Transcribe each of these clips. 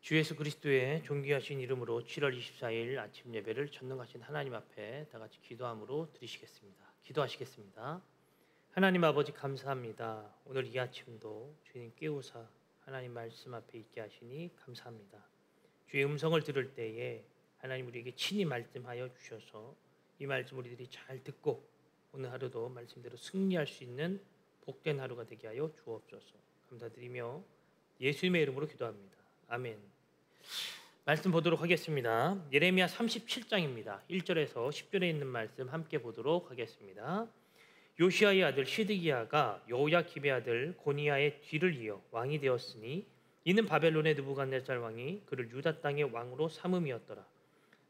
주 예수 그리스도의 존귀하신 이름으로 7월 24일 아침 예배를 전능하신 하나님 앞에 다 같이 기도함으로 드리시겠습니다. 기도하시겠습니다. 하나님 아버지 감사합니다. 오늘 이 아침도 주님 깨우사 하나님 말씀 앞에 있게 하시니 감사합니다. 주의 음성을 들을 때에 하나님 우리에게 친히 말씀하여 주셔서 이 말씀 우리들이 잘 듣고 오늘 하루도 말씀대로 승리할 수 있는 복된 하루가 되게 하여 주옵소서. 감사드리며 예수님의 이름으로 기도합니다. 아멘. 말씀 보도록 하겠습니다. 예레미야 37장입니다. 1절에서 10절에 있는 말씀 함께 보도록 하겠습니다. 요시아의 아들 시드기야가 여호야김의 아들 고니야의 뒤를 이어 왕이 되었으니 이는 바벨론의 느부갓네살 왕이 그를 유다 땅의 왕으로 삼음이었더라.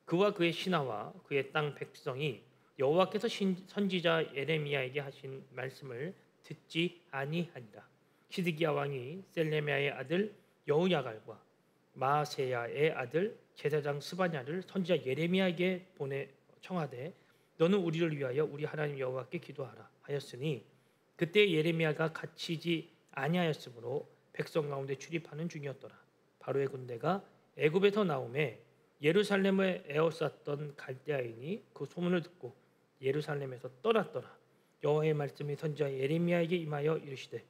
그와 그의 신하와 그의 땅 백성이 여호와께서 선지자 예레미야에게 하신 말씀을 듣지 아니하니라. 시드기야 왕이 셀레미야의 아들 여호야갈과 마세야의 아들 제사장 스바냐를 선지자 예레미야에게 보내 청하되 너는 우리를 위하여 우리 하나님 여호와께 기도하라 하였으니 그때 예레미야가 갇히지 아니하였으므로 백성 가운데 출입하는 중이었더라. 바로의 군대가 애굽에서 나오매 예루살렘을 에워쌌던 갈대아인이 그 소문을 듣고 예루살렘에서 떠났더라. 여호와의 말씀이 선지자 예레미야에게 임하여 이르시되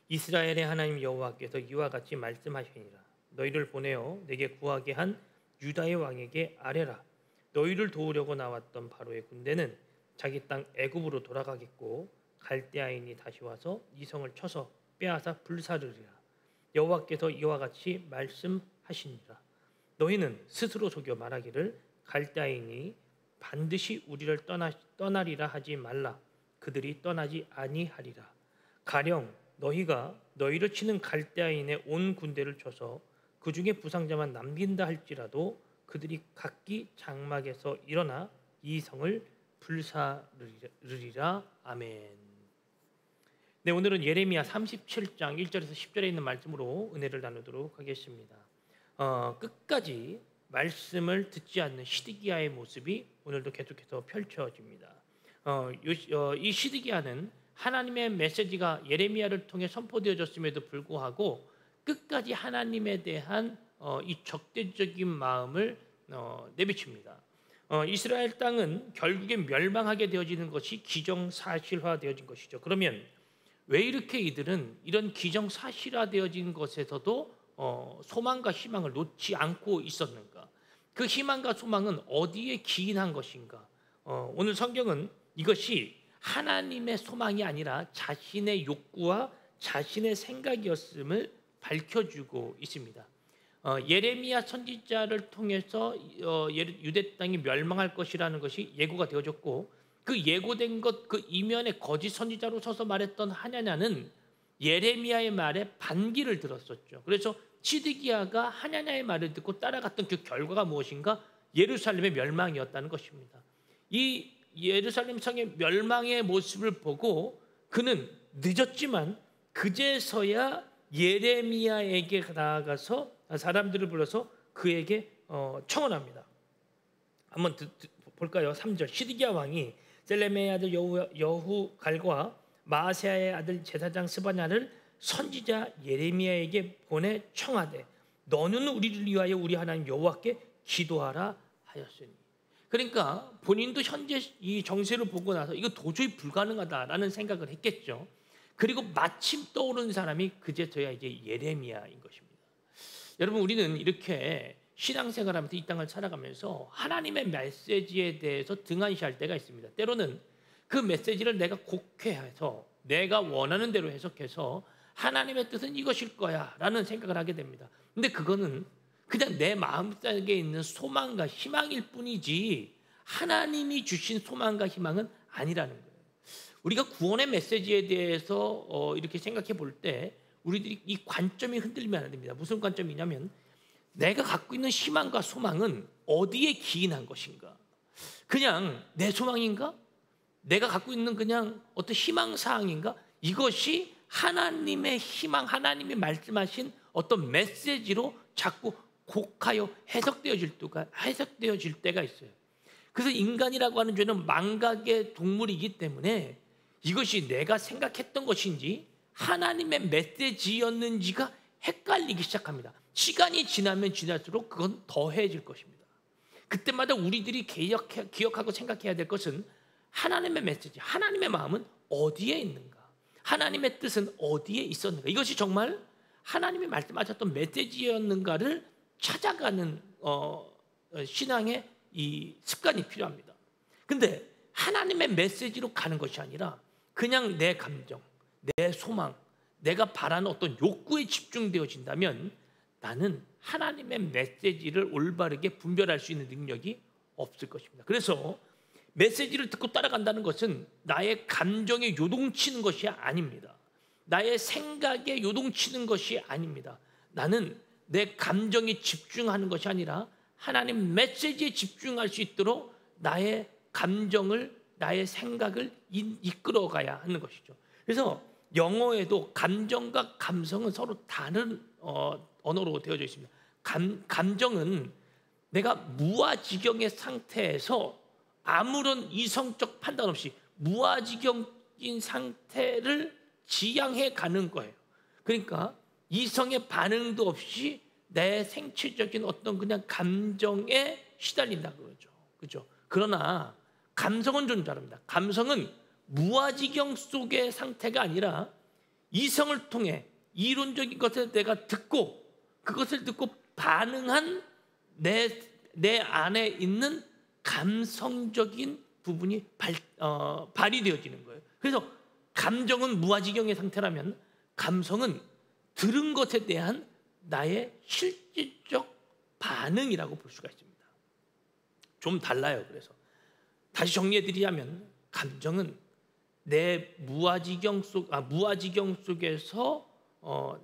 이스라엘의 하나님 여호와께서 이와 같이 말씀하시니라. 너희를 보내어 내게 구하게 한 유다의 왕에게 아뢰라. 너희를 도우려고 나왔던 바로의 군대는 자기 땅 애굽으로 돌아가겠고 갈대아인이 다시 와서 이 성을 쳐서 빼앗아 불사르리라. 여호와께서 이와 같이 말씀하시니라. 너희는 스스로 속여 말하기를 갈대아인이 반드시 우리를 떠나리라 하지 말라. 그들이 떠나지 아니하리라. 가령 너희가 너희를 치는 갈대아인의 온 군대를 쳐서 그 중에 부상자만 남긴다 할지라도 그들이 각기 장막에서 일어나 이 성을 불사르리라. 아멘. 네, 오늘은 예레미야 37장 1절에서 10절에 있는 말씀으로 은혜를 나누도록 하겠습니다. 끝까지 말씀을 듣지 않는 시드기야의 모습이 오늘도 계속해서 펼쳐집니다. 이 시드기야는 하나님의 메시지가 예레미야를 통해 선포되어졌음에도 불구하고 끝까지 하나님에 대한 이 적대적인 마음을 내비칩니다. 이스라엘 땅은 결국에 멸망하게 되어지는 것이 기정사실화되어진 것이죠. 그러면 왜 이렇게 이들은 이런 기정사실화되어진 것에서도 소망과 희망을 놓지 않고 있었는가? 그 희망과 소망은 어디에 기인한 것인가? 오늘 성경은 이것이 하나님의 소망이 아니라 자신의 욕구와 자신의 생각이었음을 밝혀주고 있습니다. 예레미야 선지자를 통해서 유대 땅이 멸망할 것이라는 것이 예고가 되어졌고 그 예고된 것 그 이면에 거짓 선지자로 서서 말했던 하냐냐는 예레미야의 말에 반기를 들었었죠. 그래서 시드기야가 하냐냐의 말을 듣고 따라갔던 그 결과가 무엇인가? 예루살렘의 멸망이었다는 것입니다. 이 예루살렘 성의 멸망의 모습을 보고 그는 늦었지만 그제서야 예레미야에게 나아가서 사람들을 불러서 그에게 청원합니다. 한번 볼까요? 3절. 시드기야 왕이 셀레미야의 아들 여후갈과 마세야의 아들 제사장 스바냐를 선지자 예레미야에게 보내 청하되 너는 우리를 위하여 우리 하나님 여호와께 기도하라 하였으니. 그러니까 본인도 현재 이 정세를 보고 나서 이거 도저히 불가능하다라는 생각을 했겠죠. 그리고 마침 떠오른 사람이 그제서야 이제 예레미야인 것입니다. 여러분, 우리는 이렇게 신앙생활하면서 이 땅을 살아가면서 하나님의 메시지에 대해서 등한시할 때가 있습니다. 때로는 그 메시지를 내가 곡해해서 내가 원하는 대로 해석해서 하나님의 뜻은 이것일 거야 라는 생각을 하게 됩니다. 근데 그거는 그냥 내 마음속에 있는 소망과 희망일 뿐이지 하나님이 주신 소망과 희망은 아니라는 거예요. 우리가 구원의 메시지에 대해서 이렇게 생각해 볼 때 우리들이 이 관점이 흔들리면 안 됩니다. 무슨 관점이냐면 내가 갖고 있는 희망과 소망은 어디에 기인한 것인가? 그냥 내 소망인가? 내가 갖고 있는 그냥 어떤 희망사항인가? 이것이 하나님의 희망, 하나님이 말씀하신 어떤 메시지로 자꾸 곡하여 해석되어질 때가 있어요. 그래서 인간이라고 하는 죄는 망각의 동물이기 때문에 이것이 내가 생각했던 것인지 하나님의 메시지였는지가 헷갈리기 시작합니다. 시간이 지나면 지날수록 그건 더해질 것입니다. 그때마다 우리들이 기억하고 생각해야 될 것은 하나님의 메시지, 하나님의 마음은 어디에 있는가? 하나님의 뜻은 어디에 있었는가? 이것이 정말 하나님이 말씀하셨던 메시지였는가를 찾아가는 신앙의 이 습관이 필요합니다. 근데 하나님의 메시지로 가는 것이 아니라 그냥 내 감정, 내 소망, 내가 바라는 어떤 욕구에 집중되어진다면 나는 하나님의 메시지를 올바르게 분별할 수 있는 능력이 없을 것입니다. 그래서 메시지를 듣고 따라간다는 것은 나의 감정에 요동치는 것이 아닙니다. 나의 생각에 요동치는 것이 아닙니다. 나는 내 감정에 집중하는 것이 아니라 하나님 메시지에 집중할 수 있도록 나의 감정을, 나의 생각을 이끌어가야 하는 것이죠. 그래서 영어에도 감정과 감성은 서로 다른 언어로 되어져 있습니다. 감정은 내가 무아지경의 상태에서 아무런 이성적 판단 없이 무아지경인 상태를 지향해 가는 거예요. 그러니까 이성의 반응도 없이 내 생체적인 어떤 그냥 감정에 시달린다 그러죠. 그죠? 그러나 감성은 좀 다릅니다. 감성은 무아지경 속의 상태가 아니라 이성을 통해 이론적인 것을 내가 듣고 그것을 듣고 반응한 내 안에 있는 감성적인 부분이 발휘되어지는 거예요. 그래서 감정은 무아지경의 상태라면 감성은 들은 것에 대한 나의 실질적 반응이라고 볼 수가 있습니다. 좀 달라요. 그래서 다시 정리해드리자면 감정은 내 무아지경 속에서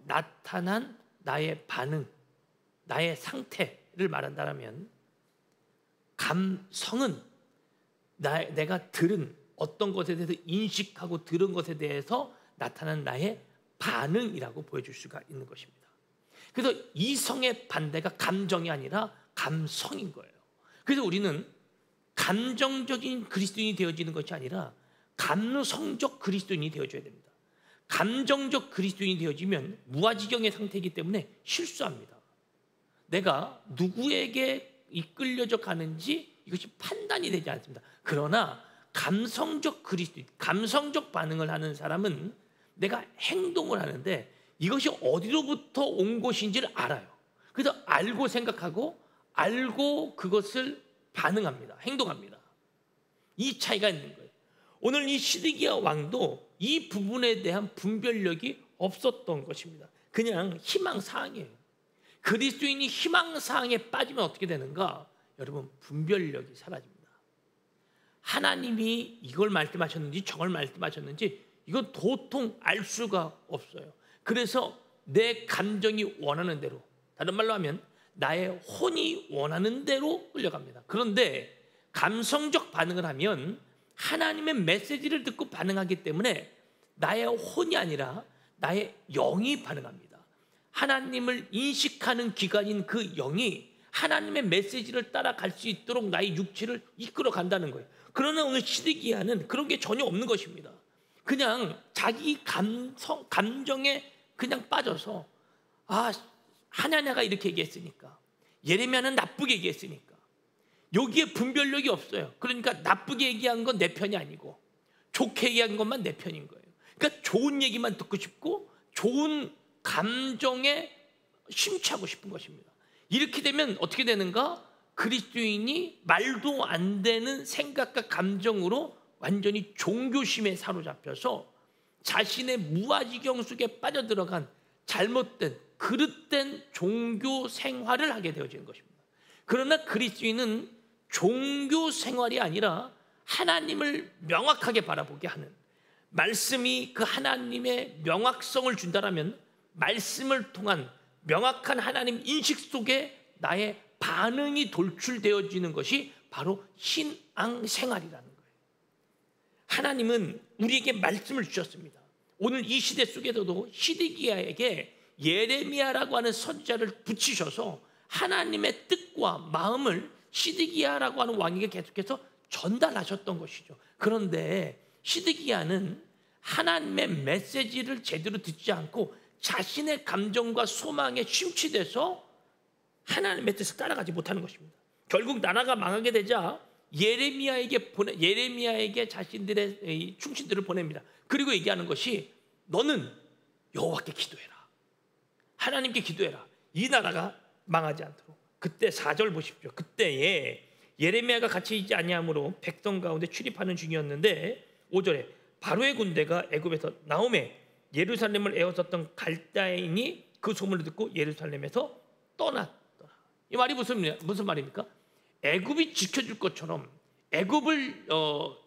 나타난 나의 반응, 나의 상태를 말한다면, 감성은 내가 들은 어떤 것에 대해서 인식하고 들은 것에 대해서 나타난 나의 반응이라고 보여줄 수가 있는 것입니다. 그래서 이성의 반대가 감정이 아니라 감성인 거예요. 그래서 우리는 감정적인 그리스도인이 되어지는 것이 아니라 감성적 그리스도인이 되어져야 됩니다. 감정적 그리스도인이 되어지면 무아지경의 상태이기 때문에 실수합니다. 내가 누구에게 이끌려져 가는지 이것이 판단이 되지 않습니다. 그러나 감성적 그리스도인, 감성적 반응을 하는 사람은 내가 행동을 하는데 이것이 어디로부터 온 것인지를 알아요. 그래서 알고 생각하고 알고 그것을 반응합니다. 행동합니다. 이 차이가 있는 거예요. 오늘 이 시드기야 왕도 이 부분에 대한 분별력이 없었던 것입니다. 그냥 희망사항이에요. 그리스도인이 희망사항에 빠지면 어떻게 되는가? 여러분, 분별력이 사라집니다. 하나님이 이걸 말씀하셨는지 저걸 말씀하셨는지 이건 도통 알 수가 없어요. 그래서 내 감정이 원하는 대로, 다른 말로 하면 나의 혼이 원하는 대로 끌려갑니다. 그런데 감성적 반응을 하면 하나님의 메시지를 듣고 반응하기 때문에 나의 혼이 아니라 나의 영이 반응합니다. 하나님을 인식하는 기관인 그 영이 하나님의 메시지를 따라갈 수 있도록 나의 육체를 이끌어 간다는 거예요. 그러나 오늘 시드기야는 그런 게 전혀 없는 것입니다. 그냥 자기 감정에 그냥 빠져서 하나냐가 이렇게 얘기했으니까, 예레미야는 나쁘게 얘기했으니까, 여기에 분별력이 없어요. 그러니까 나쁘게 얘기한 건 내 편이 아니고 좋게 얘기한 것만 내 편인 거예요. 그러니까 좋은 얘기만 듣고 싶고 좋은 감정에 심취하고 싶은 것입니다. 이렇게 되면 어떻게 되는가? 그리스도인이 말도 안 되는 생각과 감정으로 완전히 종교심에 사로잡혀서 자신의 무아지경 속에 빠져들어간 잘못된 그릇된 종교 생활을 하게 되어지는 것입니다. 그러나 그리스도인은 종교 생활이 아니라 하나님을 명확하게 바라보게 하는, 말씀이 그 하나님의 명확성을 준다라면 말씀을 통한 명확한 하나님 인식 속에 나의 반응이 돌출되어지는 것이 바로 신앙생활이라는 거예요. 하나님은 우리에게 말씀을 주셨습니다. 오늘 이 시대 속에서도 시드기야에게 예레미야라고 하는 선지자를 붙이셔서 하나님의 뜻과 마음을 시드기야라고 하는 왕에게 계속해서 전달하셨던 것이죠. 그런데 시드기야는 하나님의 메시지를 제대로 듣지 않고 자신의 감정과 소망에 심취돼서 하나님의 뜻을 따라가지 못하는 것입니다. 결국 나라가 망하게 되자 예레미야에게 자신들의 이 충신들을 보냅니다. 그리고 얘기하는 것이 너는 여호와께 기도해라. 하나님께 기도해라. 이 나라가 망하지 않도록. 그때 4절 보십시오. 그때에 예레미야가 같이 있지 아니하므로 백성 가운데 출입하는 중이었는데 5절에 바로의 군대가 애굽에서 나오매 예루살렘을 에워쌌던 갈대인이 그 소문을 듣고 예루살렘에서 떠났더라. 이 말이 무슨 말입니까? 애굽이 지켜줄 것처럼 애굽을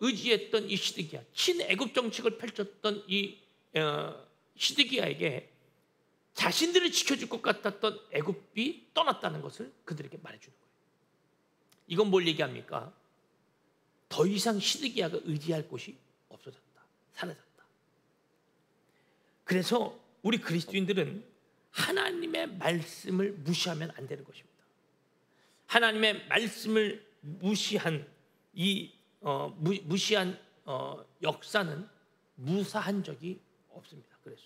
의지했던 이 시드기야, 친애굽 정책을 펼쳤던 이 시드기야에게 자신들을 지켜줄 것 같았던 애굽이 떠났다는 것을 그들에게 말해주는 거예요. 이건 뭘 얘기합니까? 더 이상 시드기야가 의지할 곳이 없어졌다, 사라졌다. 그래서 우리 그리스도인들은 하나님의 말씀을 무시하면 안 되는 것입니다. 하나님의 말씀을 무시한 무시한 역사는 무사한 적이 없습니다. 그래서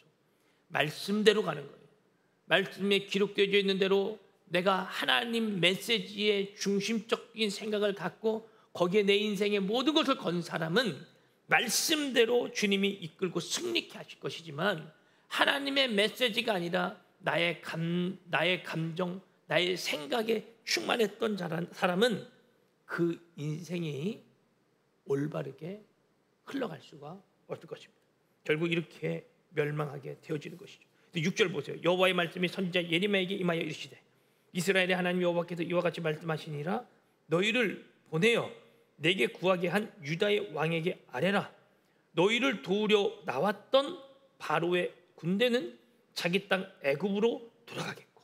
말씀대로 가는 거예요. 말씀에 기록되어 있는 대로 내가 하나님 메시지의 중심적인 생각을 갖고 거기에 내 인생의 모든 것을 건 사람은 말씀대로 주님이 이끌고 승리케 하실 것이지만 하나님의 메시지가 아니라 나의 감정, 나의 생각에 충만했던 사람은 그 인생이 올바르게 흘러갈 수가 없을 것입니다. 결국 이렇게 멸망하게 되어지는 것이죠. 6절 보세요. 여호와의 말씀이 선지자 예레미야에게 임하여 이르시되 이스라엘의 하나님 여호와께서 이와 같이 말씀하시니라 너희를 보내어 내게 구하게 한 유다의 왕에게 아뢰라. 너희를 도우려 나왔던 바로의 군대는 자기 땅 애굽으로 돌아가겠고.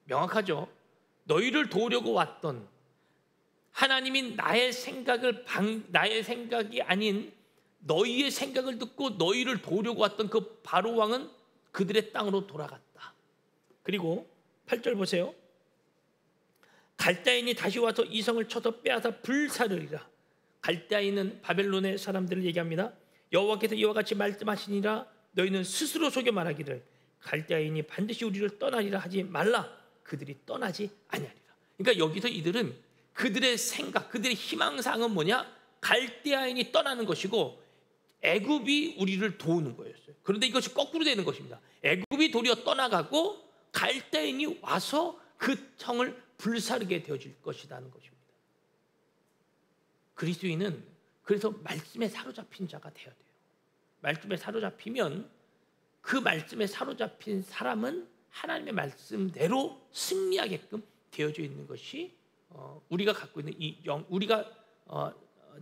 명확하죠. 너희를 도우려고 왔던 하나님이 나의 생각이 아닌 너희의 생각을 듣고 너희를 도우려고 왔던 그 바로 왕은 그들의 땅으로 돌아갔다. 그리고 8절 보세요. 갈대인이 다시 와서 이 성을 쳐서 빼앗아 불사르리라. 갈대인은 바벨론의 사람들을 얘기합니다. 여호와께서 이와 같이 말씀하시니라 너희는 스스로 속여 말하기를 갈대인이 반드시 우리를 떠나리라 하지 말라. 그들이 떠나지 아니하리라. 그러니까 여기서 이들은 그들의 생각, 그들의 희망사항은 뭐냐? 갈대아인이 떠나는 것이고 애굽이 우리를 도우는 거였어요. 그런데 이것이 거꾸로 되는 것입니다. 애굽이 도리어 떠나가고 갈대인이 와서 그 성을 불사르게 되어질 것이라는 것입니다. 그리스도인은 그래서 말씀에 사로잡힌 자가 되어야 돼요. 말씀에 사로잡히면 그 말씀에 사로잡힌 사람은 하나님의 말씀대로 승리하게끔 되어져 있는 것이 우리가 갖고 있는 우리가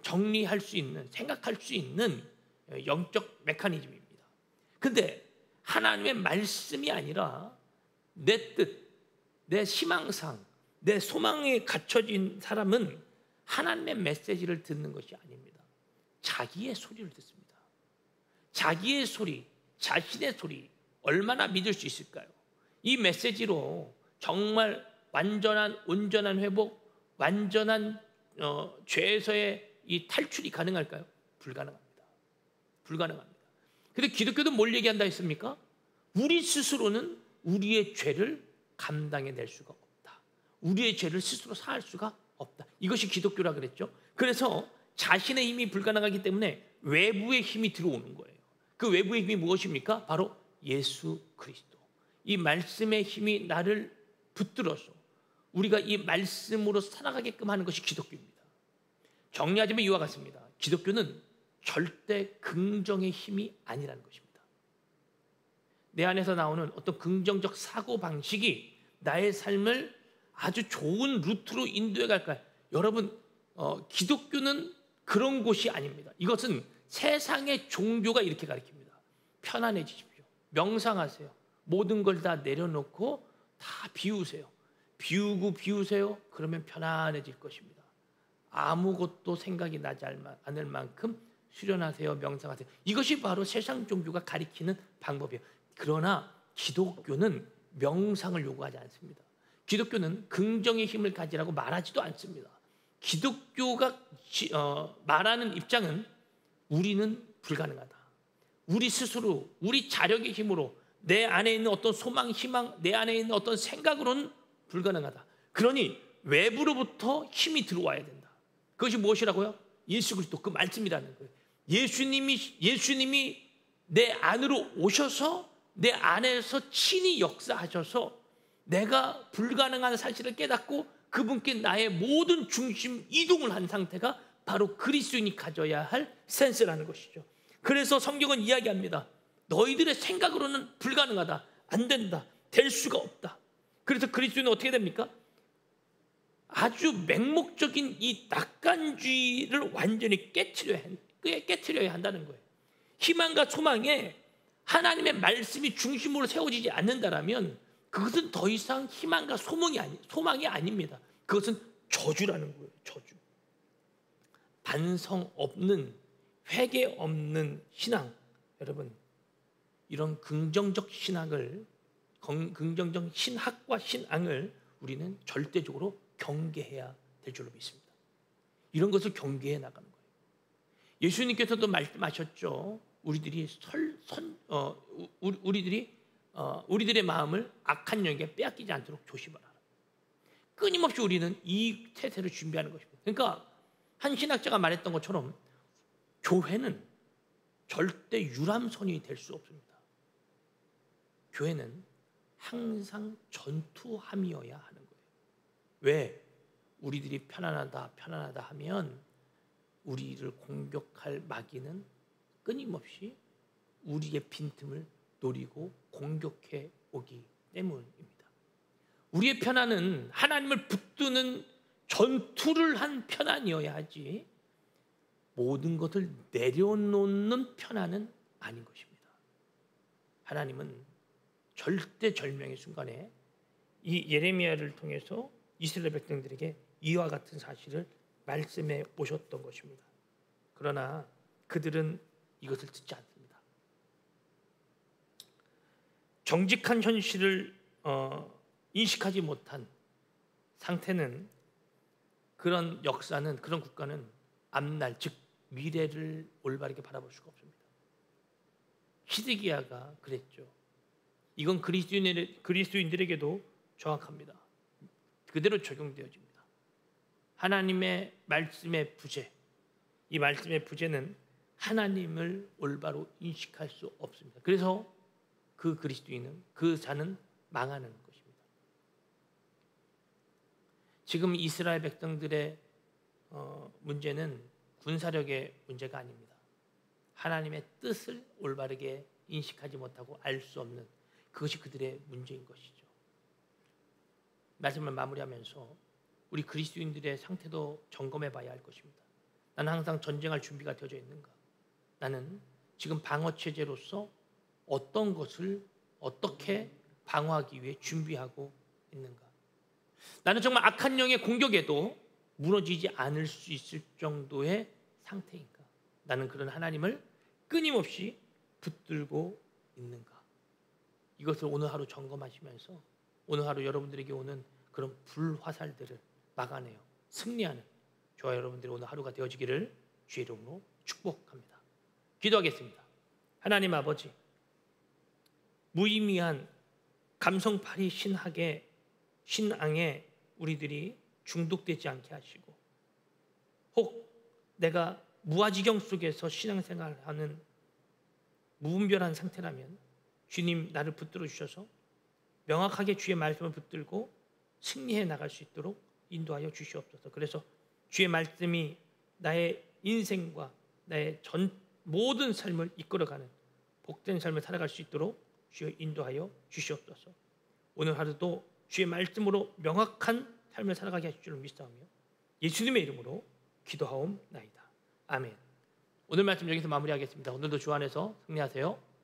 정리할 수 있는, 생각할 수 있는 영적 메커니즘입니다. 근데 하나님의 말씀이 아니라 내 뜻, 내 희망상, 내 소망에 갇혀진 사람은 하나님의 메시지를 듣는 것이 아닙니다. 자기의 소리를 듣습니다. 자기의 소리, 자신의 소리 얼마나 믿을 수 있을까요? 이 메시지로 정말 온전한 회복, 완전한 죄에서의 이 탈출이 가능할까요? 불가능합니다. 불가능합니다. 근데 기독교도 뭘 얘기한다 했습니까? 우리 스스로는 우리의 죄를 감당해낼 수가 없다. 우리의 죄를 스스로 사할 수가 없다. 이것이 기독교라 그랬죠. 그래서 자신의 힘이 불가능하기 때문에 외부의 힘이 들어오는 거예요. 그 외부의 힘이 무엇입니까? 바로 예수 그리스도. 이 말씀의 힘이 나를 붙들어서 우리가 이 말씀으로 살아가게끔 하는 것이 기독교입니다. 정리하자면 이와 같습니다. 기독교는 절대 긍정의 힘이 아니라는 것입니다. 내 안에서 나오는 어떤 긍정적 사고방식이 나의 삶을 아주 좋은 루트로 인도해 갈까요? 여러분, 기독교는 그런 곳이 아닙니다. 이것은 세상의 종교가 이렇게 가르칩니다. 편안해지십시오. 명상하세요. 모든 걸 다 내려놓고 다 비우세요. 비우세요. 그러면 편안해질 것입니다. 아무것도 생각이 나지 않을 만큼 수련하세요. 명상하세요. 이것이 바로 세상 종교가 가리키는 방법이에요. 그러나 기독교는 명상을 요구하지 않습니다. 기독교는 긍정의 힘을 가지라고 말하지도 않습니다. 기독교가 말하는 입장은 우리는 불가능하다. 우리 스스로, 우리 자력의 힘으로 내 안에 있는 어떤 소망, 희망, 내 안에 있는 어떤 생각으로는 불가능하다. 그러니 외부로부터 힘이 들어와야 된다. 그것이 무엇이라고요? 예수 그리스도 그 말씀이라는 거예요. 예수님이 내 안으로 오셔서 내 안에서 친히 역사하셔서 내가 불가능한 사실을 깨닫고 그분께 나의 모든 중심 이동을 한 상태가 바로 그리스도인이 가져야 할 센스라는 것이죠. 그래서 성경은 이야기합니다. 너희들의 생각으로는 불가능하다, 안 된다, 될 수가 없다. 그래서 그리스도인은 어떻게 됩니까? 아주 맹목적인 이 낙관주의를 완전히 깨트려야 한다는 거예요. 희망과 소망에 하나님의 말씀이 중심으로 세워지지 않는다라면 그것은 더 이상 희망과 소망이 아닙니다. 그것은 저주라는 거예요. 저주. 반성 없는, 회개 없는 신앙. 여러분, 이런 긍정적 신학과 신앙을 우리는 절대적으로 경계해야 될 줄로 믿습니다. 이런 것을 경계해 나가는 거예요. 예수님께서도 말씀하셨죠. 우리들의 마음을 악한 영에 빼앗기지 않도록 조심하라. 끊임없이 우리는 이 태세를 준비하는 것입니다. 그러니까 한 신학자가 말했던 것처럼 교회는 절대 유람선이 될 수 없습니다. 교회는 항상 전투함이어야 하는 거예요. 왜? 우리들이 편안하다 하면 우리를 공격할 마귀는 끊임없이 우리의 빈틈을 노리고 공격해 오기 때문입니다. 우리의 편안은 하나님을 붙드는 전투를 한 편안이어야 하지 모든 것을 내려놓는 편안은 아닌 것입니다. 하나님은 절대절명의 순간에 이 예레미야를 통해서 이스라엘 백성들에게 이와 같은 사실을 말씀해 오셨던 것입니다. 그러나 그들은 이것을 듣지 않습니다. 정직한 현실을 인식하지 못한 상태는 그런 역사는, 그런 국가는 앞날, 즉 미래를 올바르게 바라볼 수가 없습니다. 히드기야가 그랬죠. 이건 그리스도인들에게도 정확합니다. 그대로 적용되어집니다. 하나님의 말씀의 부재, 이 말씀의 부재는 하나님을 올바로 인식할 수 없습니다. 그래서 그 그리스도인은, 그 자는 망하는 것입니다. 지금 이스라엘 백성들의 문제는 군사력의 문제가 아닙니다. 하나님의 뜻을 올바르게 인식하지 못하고 알 수 없는 그것이 그들의 문제인 것이죠. 말씀을 마무리하면서 우리 그리스도인들의 상태도 점검해 봐야 할 것입니다. 나는 항상 전쟁할 준비가 되어져 있는가? 나는 지금 방어체제로서 어떤 것을 어떻게 방어하기 위해 준비하고 있는가? 나는 정말 악한 영의 공격에도 무너지지 않을 수 있을 정도의 상태인가? 나는 그런 하나님을 끊임없이 붙들고 있는가? 이것을 오늘 하루 점검하시면서 오늘 하루 여러분들에게 오는 그런 불화살들을 막아내요. 승리하는 저와 여러분들이 오늘 하루가 되어지기를 주의 이름으로 축복합니다. 기도하겠습니다. 하나님 아버지, 무의미한 감성팔이 신앙에 우리들이 중독되지 않게 하시고, 혹 내가 무아지경 속에서 신앙생활하는 무분별한 상태라면 주님 나를 붙들어 주셔서 명확하게 주의 말씀을 붙들고 승리해 나갈 수 있도록 인도하여 주시옵소서. 그래서 주의 말씀이 나의 인생과 나의 모든 삶을 이끌어가는 복된 삶을 살아갈 수 있도록 주여 인도하여 주시옵소서. 오늘 하루도 주의 말씀으로 명확한 삶을 살아가게 하실 줄 믿사오며 예수님의 이름으로 기도하옵나이다. 아멘. 오늘 말씀 여기서 마무리하겠습니다. 오늘도 주 안에서 승리하세요.